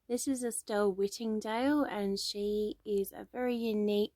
This is Estelle Whittingdale, and she is a very unique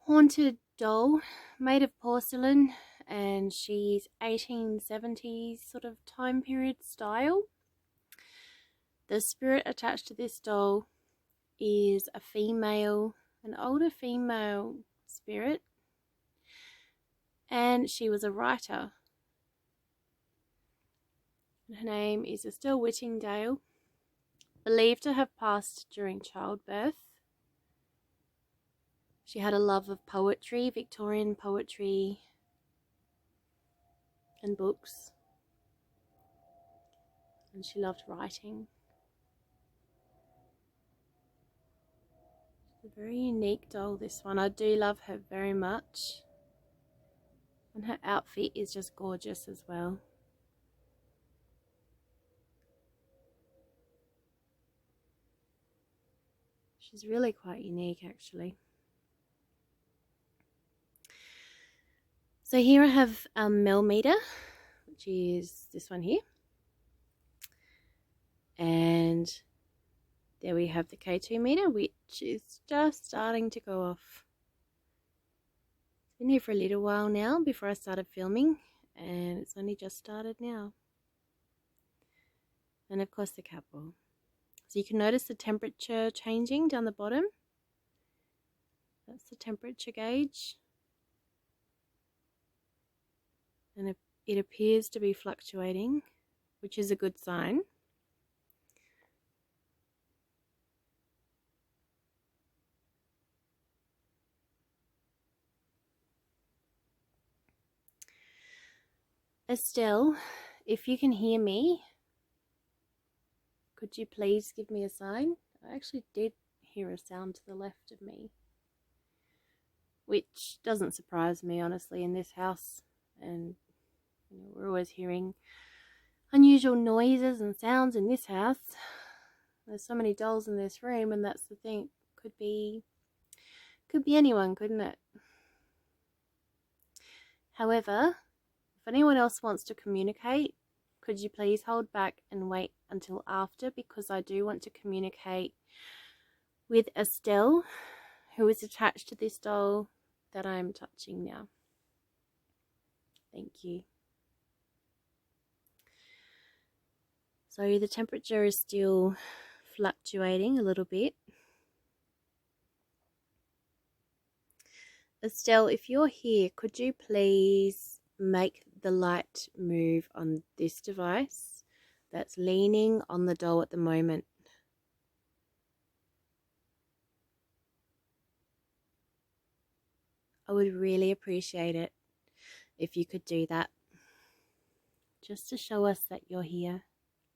haunted doll made of porcelain, and she's 1870s sort of time period style. The spirit attached to this doll is a female, an older female spirit, and she was a writer. Her name is Estelle Whittingdale, believed to have passed during childbirth. She had a love of poetry, Victorian poetry, and books, and she loved writing. She's a very unique doll, this one. I do love her very much, and her outfit is just gorgeous as well. She's really quite unique, actually. So here I have a millimeter, which is this one here. And there we have the K2 meter, which is just starting to go off. It's been here for a little while now before I started filming, and it's only just started now. And of course the cat ball. So you can notice the temperature changing down the bottom. That's the temperature gauge. And it appears to be fluctuating, which is a good sign. Estelle, if you can hear me, could you please give me a sign? I actually did hear a sound to the left of me, which doesn't surprise me, honestly, in this house. And we're always hearing unusual noises and sounds in this house. There's so many dolls in this room, and that's the thing. Could be anyone, couldn't it? However, if anyone else wants to communicate, could you please hold back and wait until after, because I do want to communicate with Estelle, who is attached to this doll that I'm touching now. Thank you. So the temperature is still fluctuating a little bit. Estelle, if you're here, could you please make the light move on this device that's leaning on the doll at the moment? I would really appreciate it if you could do that, just to show us that you're here,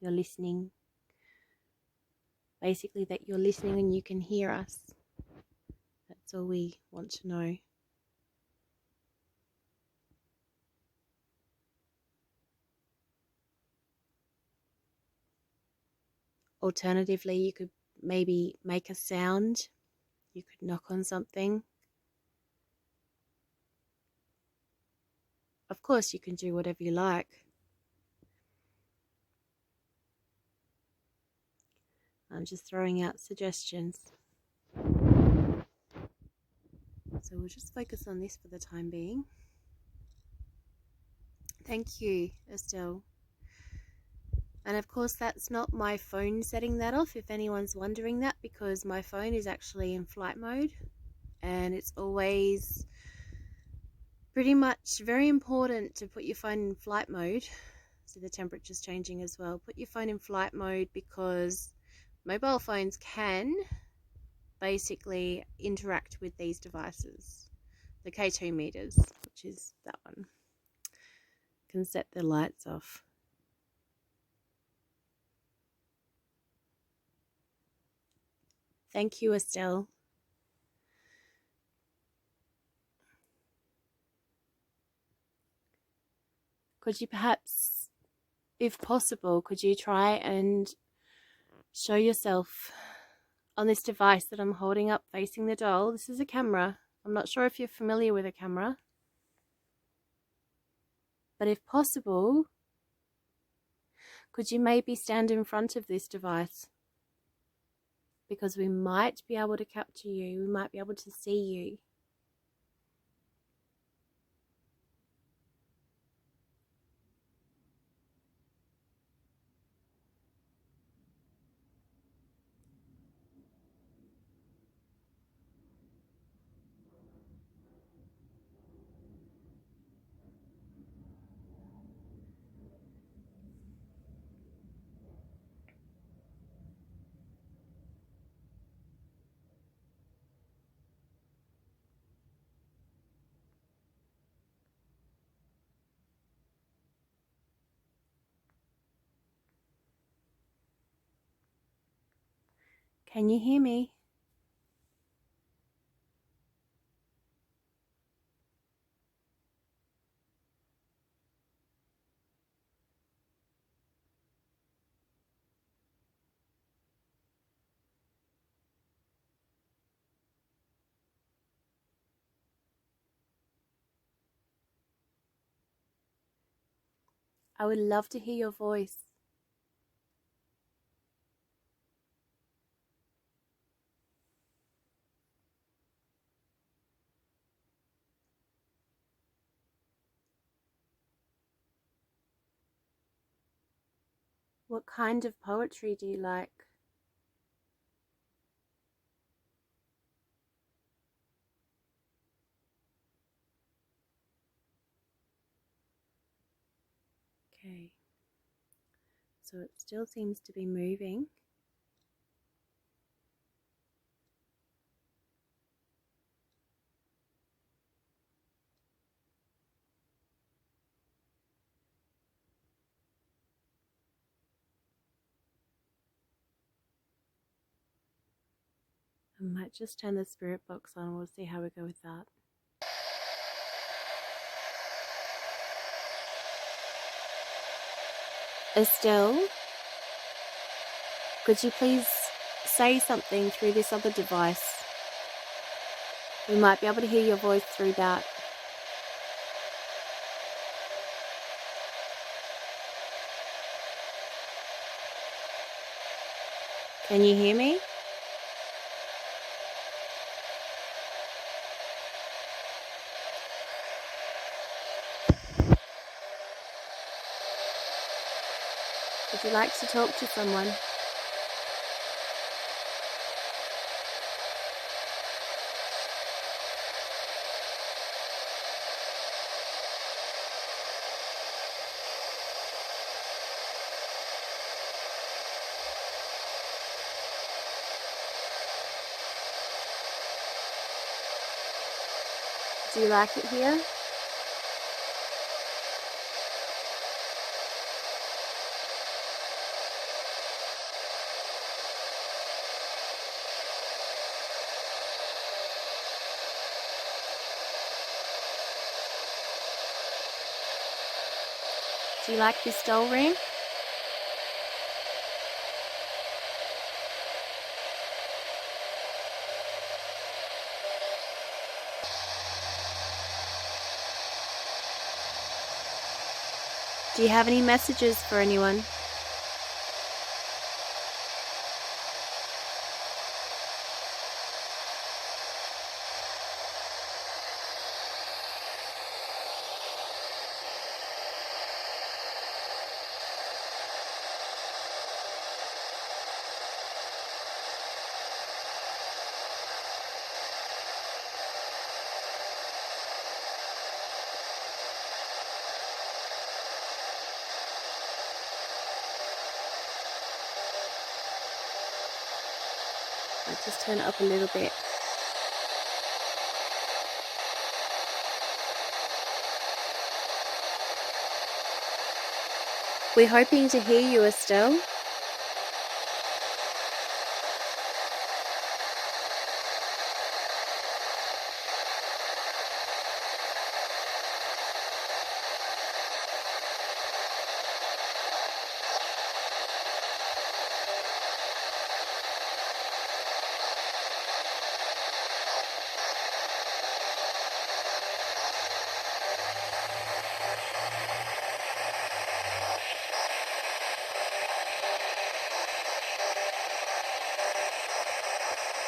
you're listening. Basically, that you're listening and you can hear us. That's all we want to know. Alternatively, you could maybe make a sound. You could knock on something. Of course, you can do whatever you like. I'm just throwing out suggestions. So we'll just focus on this for the time being. Thank you, Estelle. And of course, that's not my phone setting that off, if anyone's wondering that, because my phone is actually in flight mode, and it's always pretty much very important to put your phone in flight mode. So the temperature's changing as well. Put your phone in flight mode, because mobile phones can basically interact with these devices. The K2 meters, which is that one, can set the lights off. Thank you, Estelle. Could you perhaps, if possible, could you try and show yourself on this device that I'm holding up facing the doll? This is a camera. I'm not sure if you're familiar with a camera, but if possible, could you maybe stand in front of this device because we might be able to capture you. We might be able to see you. Can you hear me? I would love to hear your voice. What kind of poetry do you like? Okay. So it still seems to be moving. I might just turn the spirit box on. We'll see how we go with that. Estelle, could you please say something through this other device? We might be able to hear your voice through that. Can you hear me? Would you like to talk to someone? Do you like it here? Do you like this doll ring? Do you have any messages for anyone? I'll just turn it up a little bit. We're hoping to hear you, Estelle.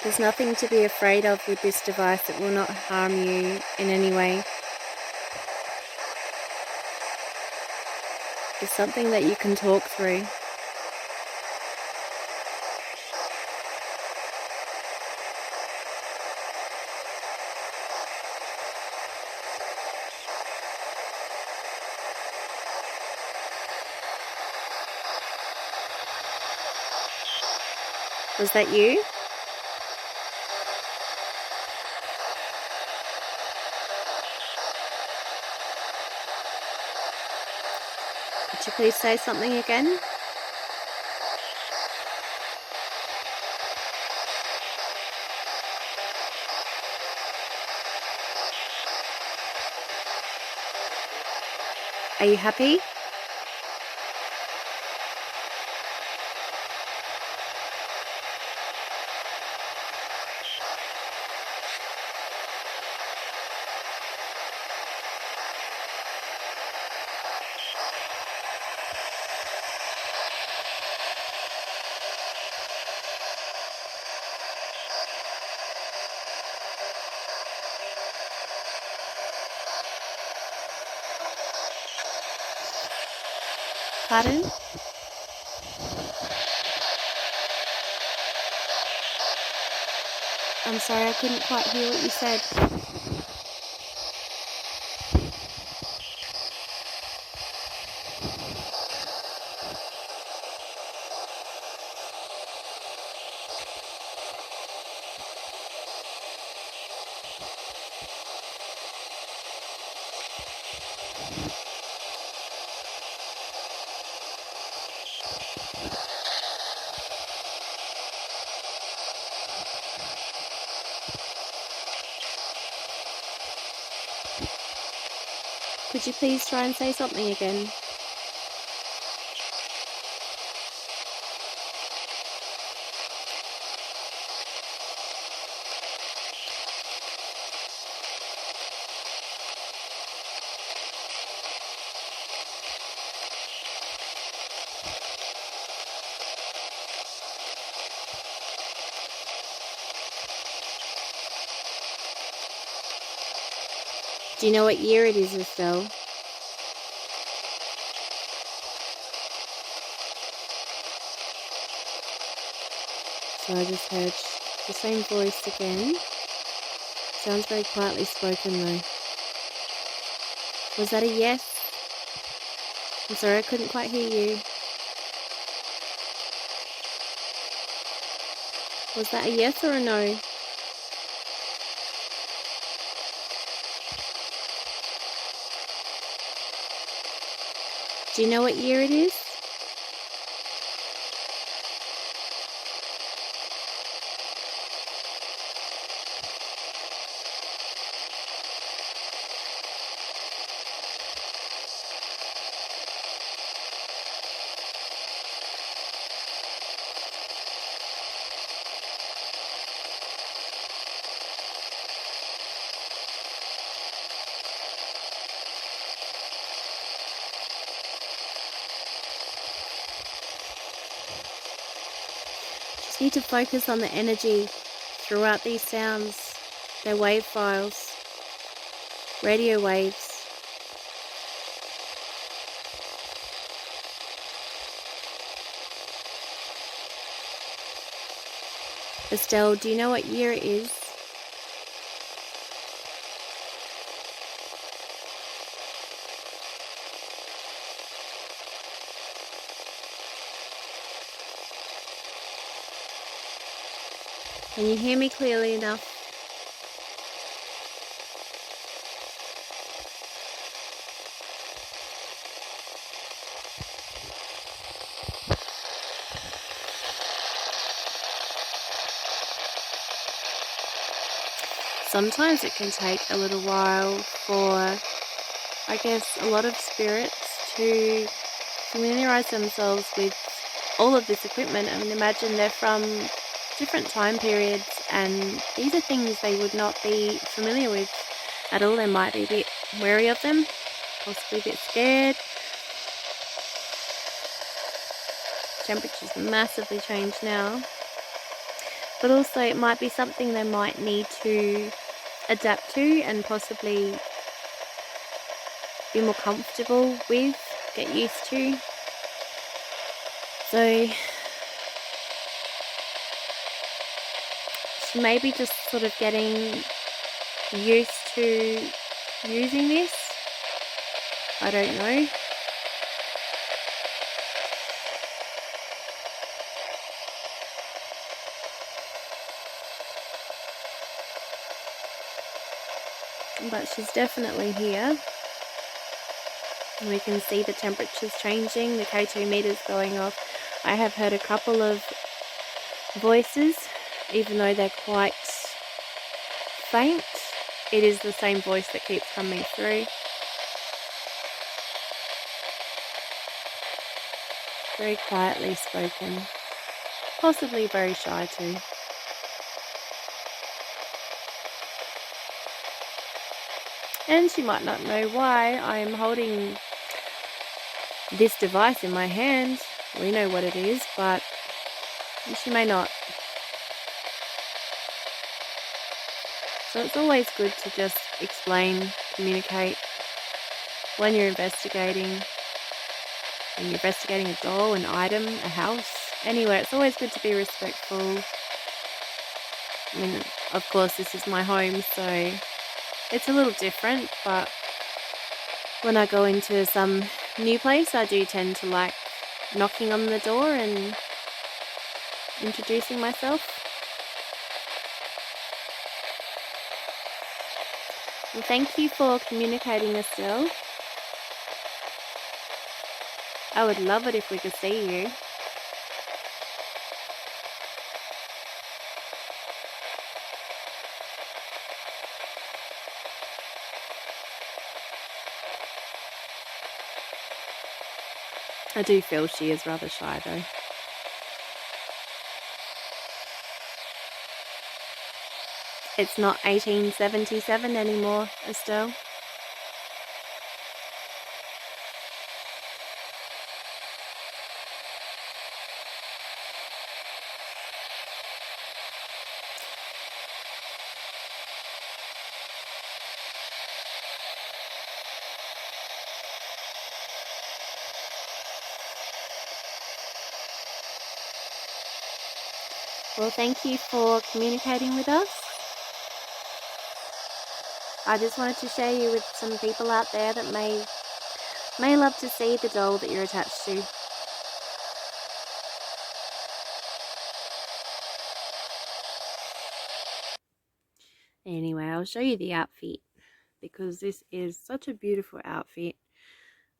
There's nothing to be afraid of with this device. It will not harm you in any way. It's something that you can talk through. Was that you? Could you please say something again? Are you happy? Pardon? I'm sorry, I couldn't quite hear what you said. Could you please try and say something again? Do you know what year it is, Estelle? So I just heard the same voice again. Sounds very quietly spoken though. Was that a yes? I'm sorry, I couldn't quite hear you. Was that a yes or a no? Do you know what year it is? Just need to focus on the energy throughout these sounds. They're wave files, radio waves. Estelle, do you know what year it is? Can you hear me clearly enough? Sometimes it can take a little while for, I guess, a lot of spirits to familiarize themselves with all of this equipment. I mean, imagine they're from different time periods and these are things they would not be familiar with at all. They might be a bit wary of them, possibly a bit scared. Temperature's massively changed now. but also it might be something they might need to adapt to and possibly be more comfortable with, get used to. So she may be just sort of getting used to using this. I don't know. But she's definitely here. And we can see the temperatures changing, the K2 meters going off. I have heard a couple of voices, even though they're quite faint. It is the same voice that keeps coming through. Very quietly spoken. Possibly very shy too. And she might not know why I'm holding this device in my hand. We know what it is, but she may not. So it's always good to just explain, communicate when you're investigating. When you're investigating a doll, an item, a house, anywhere. It's always good to be respectful. I mean, of course, this is my home, so it's a little different, but when I go into some new place, I do tend to like knocking on the door and introducing myself. Well, thank you for communicating, Estelle. I would love it if we could see you. I do feel she is rather shy though. It's not 1877 anymore, Estelle. Well, thank you for communicating with us. I just wanted to share you with some people out there that may love to see the doll that you're attached to. Anyway, I'll show you the outfit because this is such a beautiful outfit.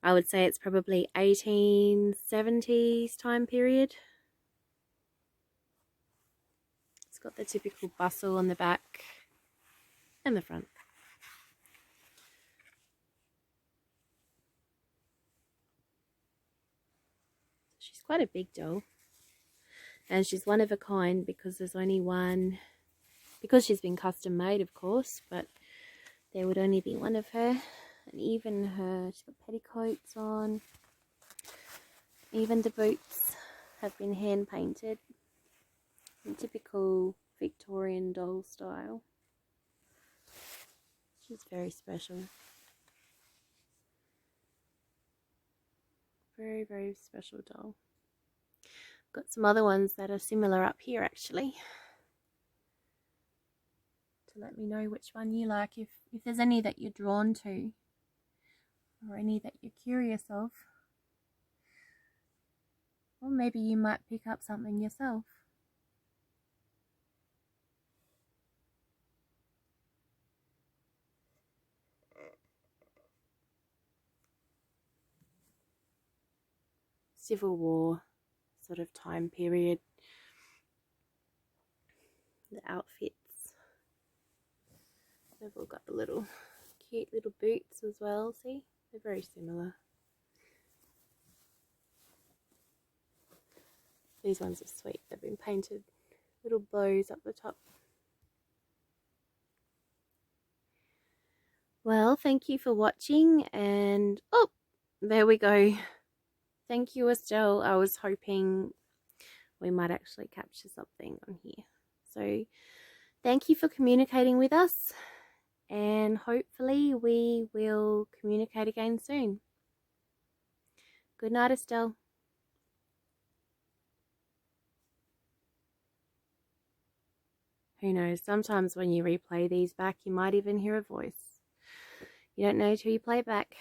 I would say it's probably 1870s time period. It's got the typical bustle on the back and the front. She's quite a big doll. And she's one of a kind because there's only one, because she's been custom made, of course, but there would only be one of her. And even she's got petticoats on. Even the boots have been hand painted in typical Victorian doll style. She's very special. Very, very special doll. Got some other ones that are similar up here actually, to let me know which one you like, if there's any that you're drawn to or any that you're curious of, or maybe you might pick up something yourself. Civil War sort of time period. The outfits, they've all got the little cute little boots as well. See, they're very similar. These ones are sweet. They've been painted little bows up the top. Well, thank you for watching, and oh, there we go. Thank you, Estelle. I was hoping we might actually capture something on here. So thank you for communicating with us, and hopefully we will communicate again soon. Good night, Estelle. Who knows, sometimes when you replay these back, you might even hear a voice. You don't know till you play it back.